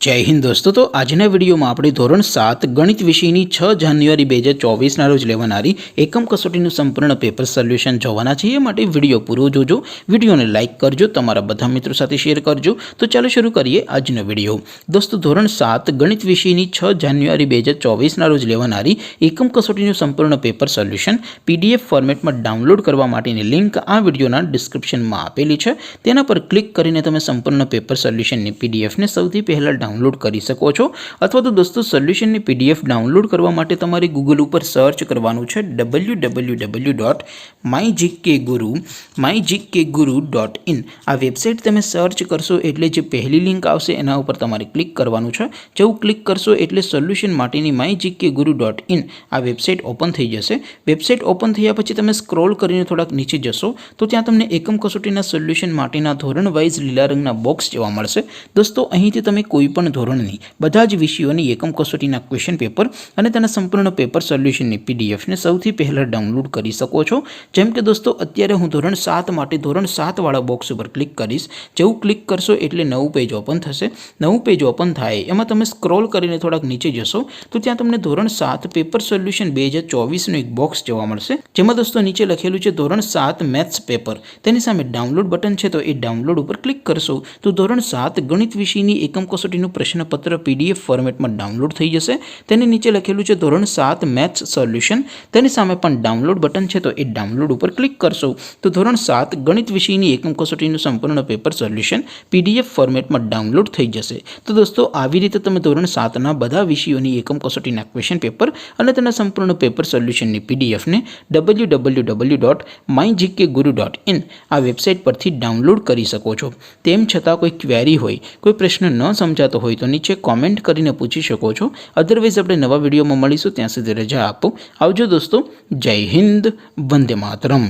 जय हिंद दोस्तों। तो આજના વિડીયોમાં આપણે ધોરણ 7 ગણિત વિષયની 6 જાન્યુઆરી 2024 ના રોજ લેવાનારી એકમ કસોટીનું સંપૂર્ણ પેપર સોલ્યુશન જોવાના છે। એ માટે વિડીયો પૂરો જોજો, વિડીયોને લાઇક કરજો, તમારા બધા મિત્રો સાથે શેર કરજો। તો ચાલો શરૂ કરીએ આજનો વિડીયો। દોસ્તો ધોરણ 7 ગણિત વિષયની 6 જાન્યુઆરી 2024 ના રોજ લેવાનારી એકમ કસોટીનું સંપૂર્ણ પેપર સોલ્યુશન PDF ફોર્મેટમાં ડાઉનલોડ કરવા માટેની લિંક આ વિડીયોના ડિસ્ક્રિપ્શનમાં આપેલી છે। તેના પર ક્લિક કરીને તમે સંપૂર્ણ પેપર સોલ્યુશનની PDF ને સૌથી પહેલા डाउनलॉड કરી શકો છો। અથવા તો દોસ્તો સોલ્યુશનની PDF ડાઉનલોડ કરવા માટે તમારે ગૂગલ ઉપર સર્ચ કરવાનું છે www.mygkguru.in। આ વેબસાઇટ તમે સર્ચ કરશો એટલે જે પહેલી લિંક આવશે એના ઉપર તમારે ક્લિક કરવાનું છે। જેવું ક્લિક કરશો એટલે સોલ્યુશન માટેની mygkguru.in આ વેબસાઇટ ઓપન થઈ જશે। વેબસાઇટ ઓપન થયા પછી તમે સ્ક્રોલ કરીને થોડાક નીચે જશો તો ત્યાં તમને એકમ કસોટીના સોલ્યુશન માટેના ધોરણ વાઇઝ લીલા રંગના બોક્સ જોવા મળશે। દોસ્તો અહીંથી તમે કોઈ પણ ધોરણની બધા જ વિષયોની એકમ કસોટીના ક્વેશ્ચન પેપર અને તેના સંપૂર્ણ પેપર સોલ્યુશનની PDF ને સૌથી પહેલા ડાઉનલોડ કરી શકો છો। જેમ કે દોસ્તો અત્યારે હું ધોરણ 7 માટે ધોરણ 7 વાળા બોક્સ ઉપર ક્લિક કરીશ। જેવું ક્લિક કરશો એટલે નવું પેજ ઓપન થશે। નવું પેજ ઓપન થાય એમાં તમે સ્ક્રોલ કરીને થોડાક નીચે જશો તો ત્યાં તમને ધોરણ 7 પેપર સોલ્યુશન 2024 નું એક બોક્સ જોવા મળશે। જેમાં દોસ્તો નીચે લખેલું છે ધોરણ 7 મેથ્સ પેપર। તેની સામે ડાઉનલોડ બટન છે તો એ ડાઉનલોડ ઉપર ક્લિક કરશો તો ધોરણ 7 ગણિત વિષયની એકમ કસોટીનું પ્રશ્નપત્ર PDF ફોર્મેટમાં ડાઉનલોડ થઈ જશે। તેની નીચે લખેલું છે ધોરણ 7 મેથ્સ સોલ્યુશન। તેની સામે પણ ડાઉનલોડ બટન છે તો એ ડાઉનલોડ ઉપર ક્લિક કરશો તો ધોરણ 7 ગણિત વિષયની એકમ કસોટીનું સંપૂર્ણ પેપર સોલ્યુશન PDF ફોર્મેટમાં ડાઉનલોડ થઈ જશે। તો દોસ્તો આવી રીતે તમે ધોરણ 7ના બધા વિષયોની એકમ કસોટીના ક્વેશ્ચન પેપર અને તેના સંપૂર્ણ પેપર સોલ્યુશનની PDF ને www.mygkguru.in આ વેબસાઇટ પરથી ડાઉનલોડ કરી શકો છો। તેમ છતાં કોઈ ક્વેરી હોય, કોઈ પ્રશ્ન ન સમજાતો હોય તો નીચે કોમેન્ટ કરીને પૂછી શકો છો। અધરવાઇઝ આપણે નવા વિડીયોમાં મળીશું, ત્યાં સુધી રજા આપો। આવજો દોસ્તો। જય હિન્દ, વંદે માતરમ।